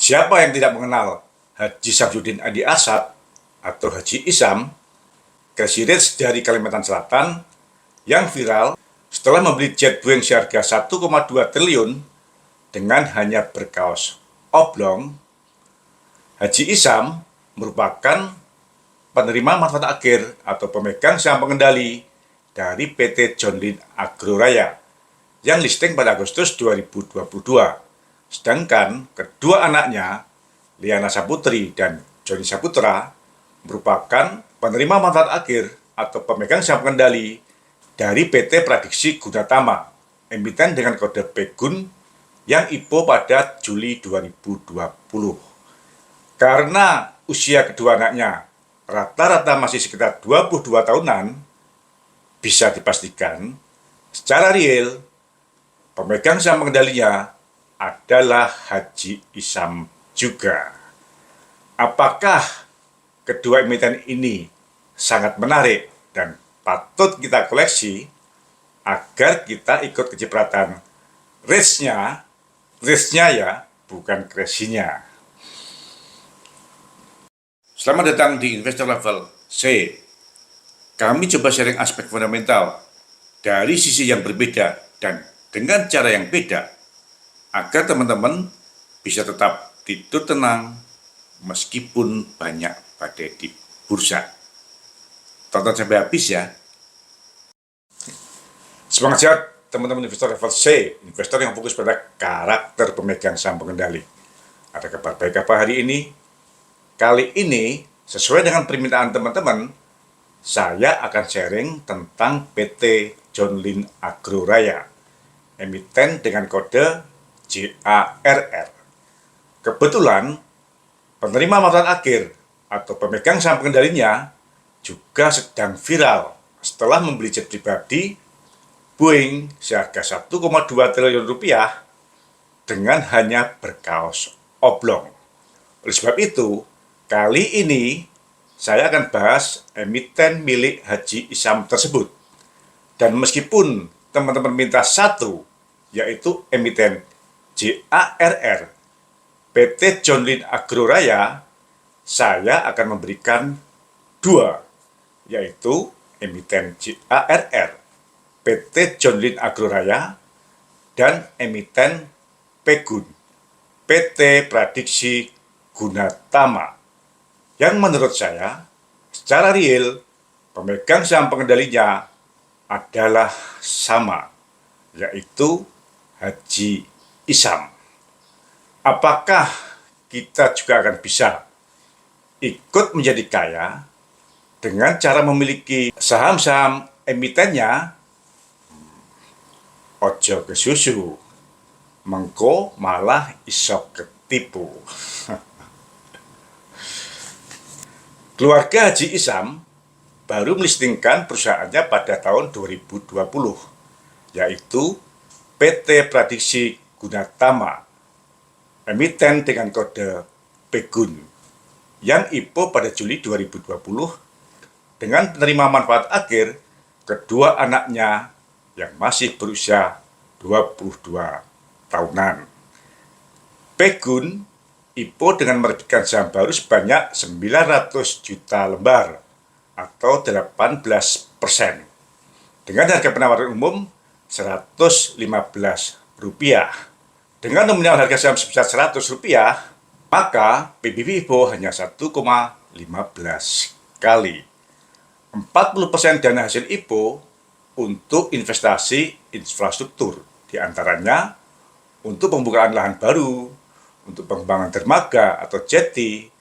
Siapa yang tidak mengenal Haji Samsudin Adi Asad atau Haji Isam, Crazy Rich dari Kalimantan Selatan yang viral setelah membeli jet Boeing seharga 1,2 triliun dengan hanya berkaos oblong. Haji Isam merupakan penerima manfaat akhir atau pemegang saham pengendali dari PT John Lynn Agroraya yang listing pada Agustus 2022. Sedangkan kedua anaknya, Liana Saputri dan Joni Saputra, merupakan penerima manfaat akhir atau pemegang saham pengendali dari PT Pradiksi Gunatama, emiten dengan kode Pegun yang IPO pada Juli 2020. Karena usia kedua anaknya rata-rata masih sekitar 22 tahunan, bisa dipastikan secara real pemegang saham pengendalinya adalah Haji Isam juga. Apakah kedua emiten ini sangat menarik dan patut kita koleksi agar kita ikut kecipratan risknya ya, bukan crazy-nya. Selamat datang di Investor Level C. Kami coba sharing aspek fundamental dari sisi yang berbeda dan dengan cara yang beda agar teman-teman bisa tetap tidur tenang meskipun banyak badai di bursa. Tonton sampai habis ya. Semangat sehat teman-teman investor level C, investor yang fokus pada karakter pemegang saham pengendali. Ada kabar baik apa hari ini? Kali ini, sesuai dengan permintaan teman-teman, saya akan sharing tentang PT John Lynn Agroraya, emiten dengan kode JARR. Kebetulan, penerima manfaat akhir atau pemegang saham pengendalinya juga sedang viral setelah membeli jet pribadi Boeing seharga 1,2 triliun rupiah dengan hanya berkaos oblong. Oleh sebab itu, kali ini saya akan bahas emiten milik Haji Isam tersebut. Dan meskipun teman-teman minta satu, yaitu emiten JARR PT John Lynn Agroraya, saya akan memberikan dua, yaitu emiten JARR PT John Lynn Agroraya dan emiten Pegun PT Pradiksi Gunatama, yang menurut saya secara real pemegang saham pengendalinya adalah sama, yaitu Haji Isam. Apakah kita juga akan bisa ikut menjadi kaya dengan cara memiliki saham-saham emitennya? Ojo kesusu, mengko malah iso ketipu. Keluarga Haji Isam baru melistingkan perusahaannya pada tahun 2020, yaitu PT Pradiksi Gunatama, emiten dengan kode Pegun, yang IPO pada Juli 2020 dengan penerima manfaat akhir kedua anaknya yang masih berusia 22 tahunan. Pegun IPO dengan menerbitkan saham baru sebanyak 900 juta lembar atau 18%, dengan harga penawaran umum Rp115. Dengan nominal harga saham sebesar Rp100, maka PB Vivo hanya 1,15 kali. 40% dana hasil IPO untuk investasi infrastruktur, diantaranya untuk pembukaan lahan baru, untuk pengembangan dermaga atau jetty,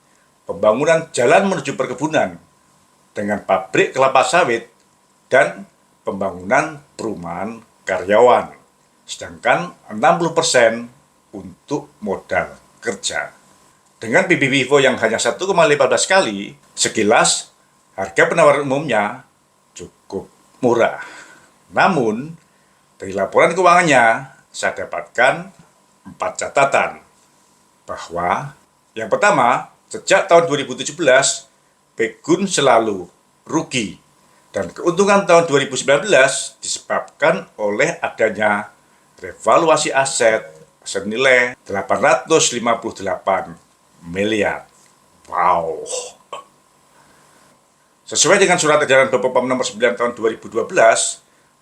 pembangunan jalan menuju perkebunan dengan pabrik kelapa sawit, dan pembangunan perumahan karyawan. Sedangkan 60% untuk modal kerja. Dengan PB Vivo yang hanya 1,15 kali, sekilas harga penawaran umumnya cukup murah. Namun, dari laporan keuangannya, saya dapatkan 4 catatan. Bahwa, yang pertama, sejak tahun 2017, Pegun selalu rugi. Dan keuntungan tahun 2019 disebabkan oleh adanya revaluasi aset, senilai 858 miliar. Wow. Sesuai dengan Surat Edaran Bapepom nomor 9 tahun 2012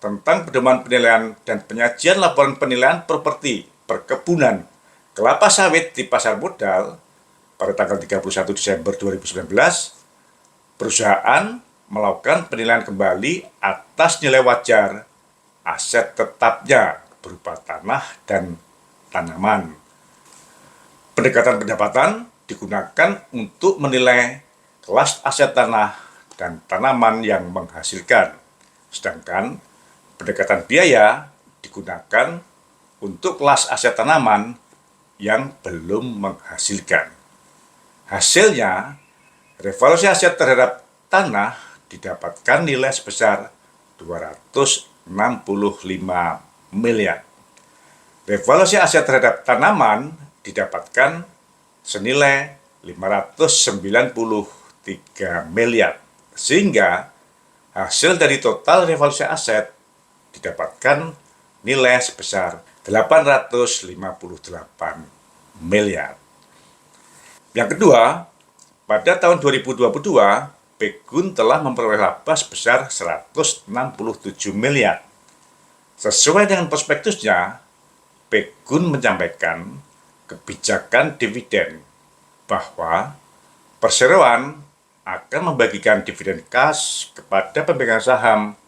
tentang pedoman penilaian dan penyajian laporan penilaian properti perkebunan kelapa sawit di pasar modal pada tanggal 31 Desember 2019, perusahaan melakukan penilaian kembali atas nilai wajar aset tetapnya berupa tanah dan tanaman. Pendekatan pendapatan digunakan untuk menilai kelas aset tanah dan tanaman yang menghasilkan, sedangkan pendekatan biaya digunakan untuk kelas aset tanaman yang belum menghasilkan. Hasilnya, revaluasi aset terhadap tanah didapatkan nilai sebesar 265 miliar. Revaluasi aset terhadap tanaman didapatkan senilai 593 miliar. Sehingga hasil dari total revaluasi aset didapatkan nilai sebesar 858 miliar. Yang kedua, pada tahun 2022, Pegun telah memperoleh laba sebesar 167 miliar. Sesuai dengan prospektusnya, Pegun menyampaikan kebijakan dividen bahwa perseroan akan membagikan dividen kas kepada pemegang saham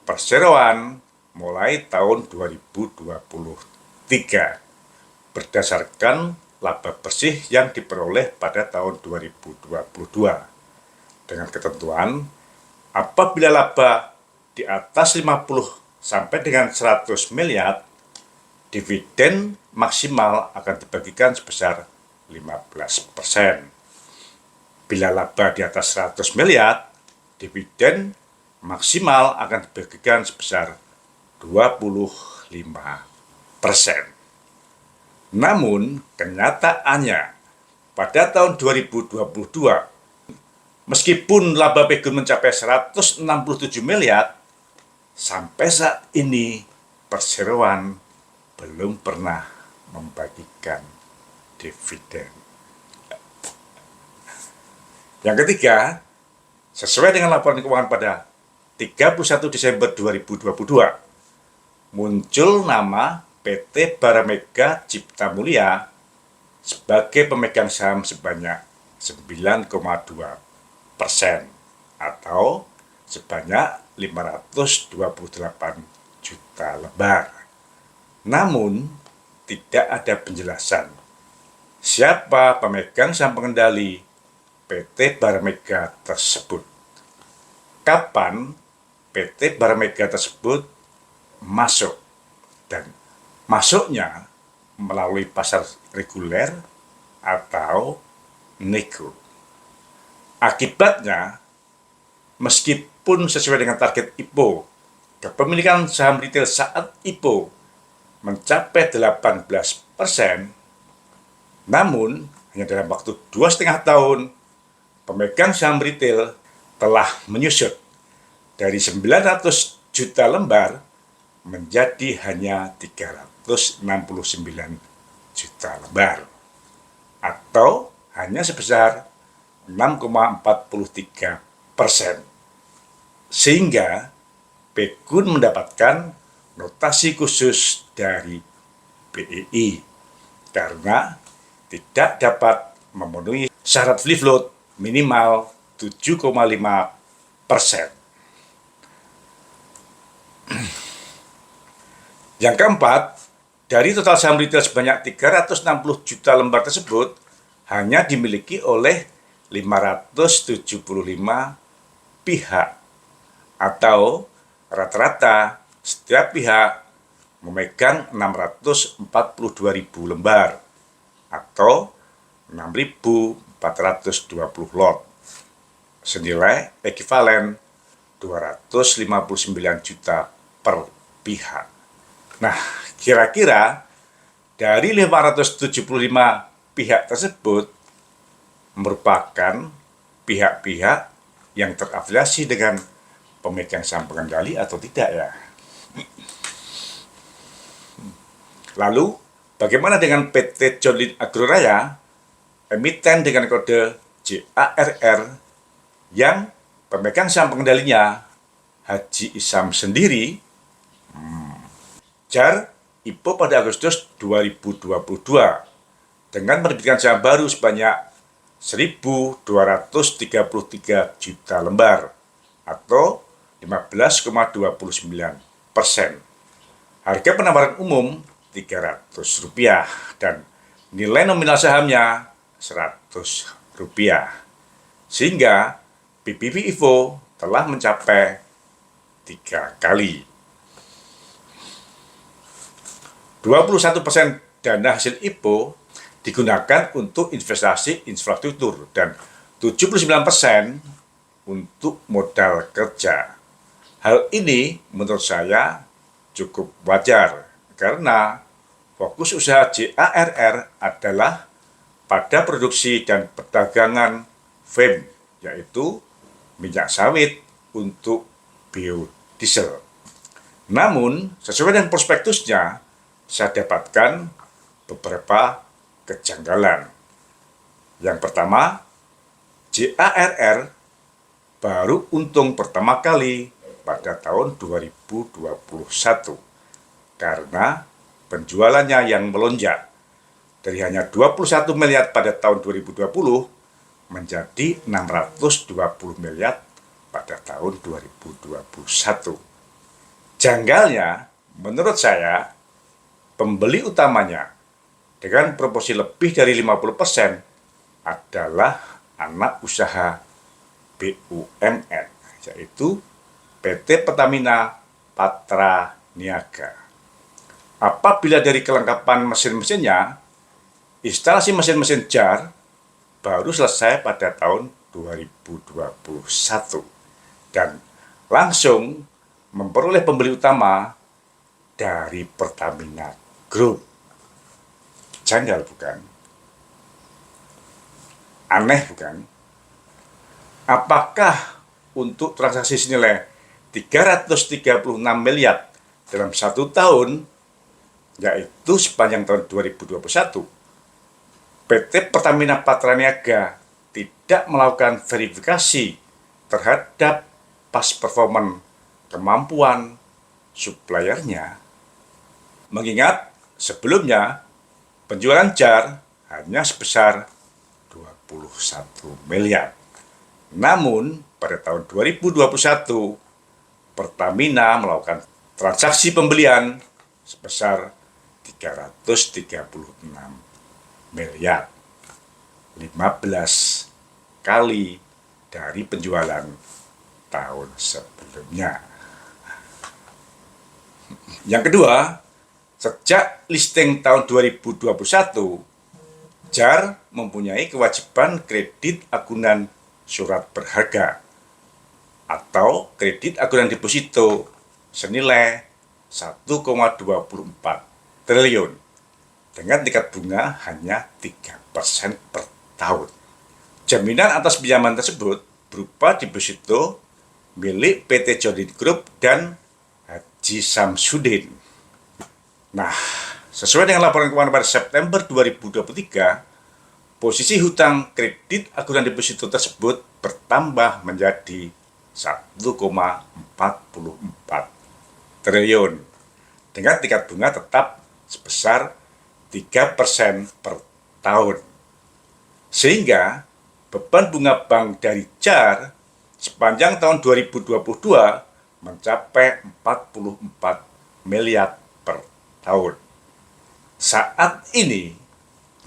perseroan mulai tahun 2023 berdasarkan laba bersih yang diperoleh pada tahun 2022 dengan ketentuan apabila laba di atas 50 sampai dengan 100 miliar, dividen maksimal akan dibagikan sebesar 15%. Bila laba di atas 100 miliar, dividen maksimal akan dibagikan sebesar 25%. Namun, kenyataannya pada tahun 2022, meskipun laba Pegun mencapai 167 miliar, sampai saat ini perseroan belum pernah membagikan dividen. Yang ketiga, sesuai dengan laporan keuangan pada 31 Desember 2022, muncul nama PT Baramega Cipta Mulia sebagai pemegang saham sebanyak 9,2% atau sebanyak 528 juta lembar. Namun, tidak ada penjelasan siapa pemegang saham pengendali PT Baramega tersebut. Kapan PT Baramega tersebut masuk, dan masuknya melalui pasar reguler atau nego. Akibatnya, meskipun sesuai dengan target IPO, kepemilikan saham retail saat IPO mencapai 18%, namun hanya dalam waktu 2,5 tahun, pemegang saham retail telah menyusut dari 900 juta lembar menjadi hanya 369 juta lembar, atau hanya sebesar 6,43%. Sehingga Pegun mendapatkan notasi khusus dari BEI karena tidak dapat memenuhi syarat free float minimal 7,5%. Yang keempat, dari total saham retail sebanyak 360 juta lembar tersebut hanya dimiliki oleh 575 pihak, atau rata-rata setiap pihak memegang 642.000 lembar atau 6.420 lot, senilai ekuivalen 259 juta per pihak. Nah, kira-kira dari 575 pihak tersebut merupakan pihak-pihak yang terafiliasi dengan pemegang saham pengendali atau tidak ya? Lalu, Bagaimana dengan PT John Lynn Agroraya, emiten dengan kode JARR yang pemegang saham pengendalinya Haji Isam sendiri? JAR IPO pada Agustus 2022 dengan menerbitkan saham baru sebanyak 1.233 juta lembar atau 15,29%. Harga penawaran umum Rp300 dan nilai nominal sahamnya Rp100. Sehingga PBV IVO telah mencapai 3 kali. 21% dana hasil IPO digunakan untuk investasi infrastruktur dan 79% untuk modal kerja. Hal ini menurut saya cukup wajar karena fokus usaha JARR adalah pada produksi dan perdagangan FEM, yaitu minyak sawit untuk biodiesel. Namun, sesuai dengan prospektusnya, saya dapatkan beberapa kejanggalan. Yang pertama, JARR baru untung pertama kali pada tahun 2021 karena penjualannya yang melonjak dari hanya 21 miliar pada tahun 2020 menjadi 620 miliar pada tahun 2021. Janggalnya, menurut saya, pembeli utamanya dengan proporsi lebih dari 50% adalah anak usaha BUMN, yaitu PT Pertamina Patra Niaga. Apabila dari kelengkapan mesin-mesinnya, instalasi mesin-mesin JAR baru selesai pada tahun 2021 dan langsung memperoleh pembeli utama dari Pertamina Group. Janggal bukan? Aneh bukan? Apakah untuk transaksi senilai 336 miliar dalam 1 tahun, yaitu sepanjang tahun 2021, PT Pertamina Patra Niaga tidak melakukan verifikasi terhadap past performance kemampuan suppliernya? Mengingat sebelumnya penjualan JAR hanya sebesar 21 miliar. Namun pada tahun 2021 Pertamina melakukan transaksi pembelian sebesar 336 miliar. 15 kali dari penjualan tahun sebelumnya. Yang kedua, sejak listing tahun 2021, JAR mempunyai kewajiban kredit agunan surat berharga atau kredit agunan deposito senilai 1,24 triliun dengan tingkat bunga hanya 3% per tahun. Jaminan atas pinjaman tersebut berupa deposito milik PT John Lynn Group dan Haji Samsudin. Nah, sesuai dengan laporan keuangan pada September 2023, posisi hutang kredit agunan deposito tersebut bertambah menjadi 1,44 triliun dengan tingkat bunga tetap sebesar 3% per tahun. Sehingga beban bunga bank dari JAR sepanjang tahun 2022 mencapai 44 miliar per tahun. Saat ini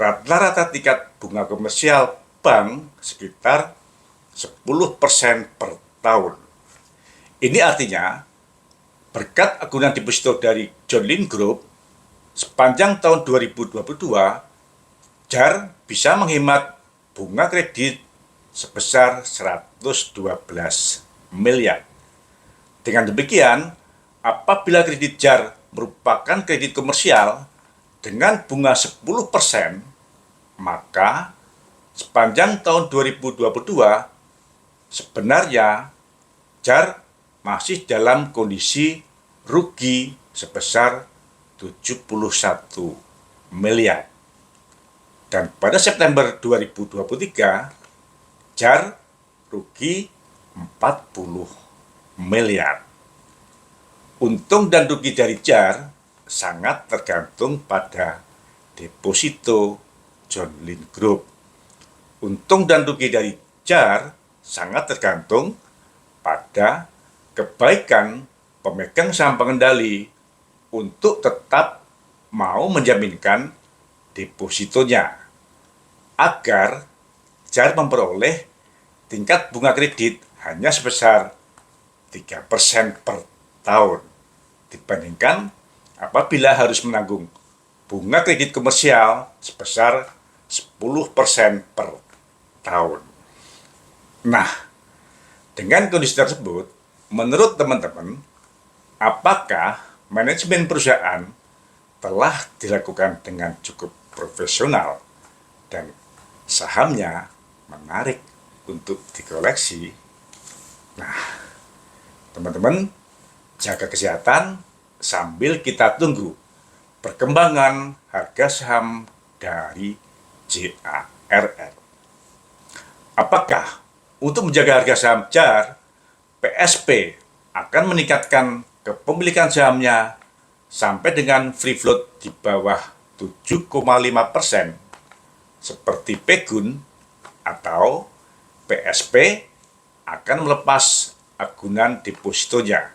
rata-rata tingkat bunga komersial bank sekitar 10% per tahun. Ini artinya berkat agunan deposito dari John Lynn Group sepanjang tahun 2022, JAR bisa menghemat bunga kredit sebesar 112 miliar. Dengan demikian, apabila kredit JAR merupakan kredit komersial dengan bunga 10%, maka sepanjang tahun 2022 sebenarnya JAR masih dalam kondisi rugi sebesar 71 miliar. Dan pada September 2023, JAR rugi 40 miliar. Untung dan rugi dari JAR sangat tergantung pada deposito John Lynn Group. Untung dan rugi dari JAR sangat tergantung pada kebaikan pemegang saham pengendali untuk tetap mau menjaminkan depositonya agar JAR memperoleh tingkat bunga kredit hanya sebesar 3% per tahun dibandingkan apabila harus menanggung bunga kredit komersial sebesar 10% per tahun. Nah, dengan kondisi tersebut, menurut teman-teman, apakah manajemen perusahaan telah dilakukan dengan cukup profesional dan sahamnya menarik untuk dikoleksi? Nah, teman-teman, jaga kesehatan sambil kita tunggu perkembangan harga saham dari JARR. Apakah untuk menjaga harga saham JAR, PSP akan meningkatkan kepemilikan sahamnya sampai dengan free float di bawah 7,5% seperti Pegun, atau PSP akan melepas agunan depositonya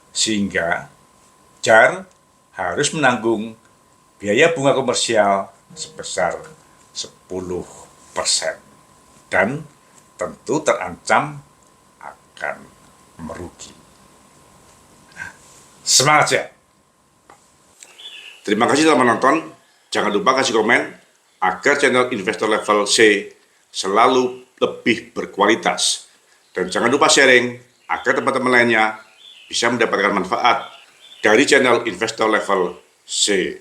sehingga JAR harus menanggung biaya bunga komersial sebesar 10% dan tentu terancam akan merugi. Semangat ya! Terima kasih telah menonton. Jangan lupa kasih komen agar channel Investor Level C selalu lebih berkualitas. Dan jangan lupa sharing agar teman-teman lainnya bisa mendapatkan manfaat dari channel Investor Level C.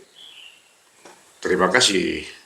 Terima kasih.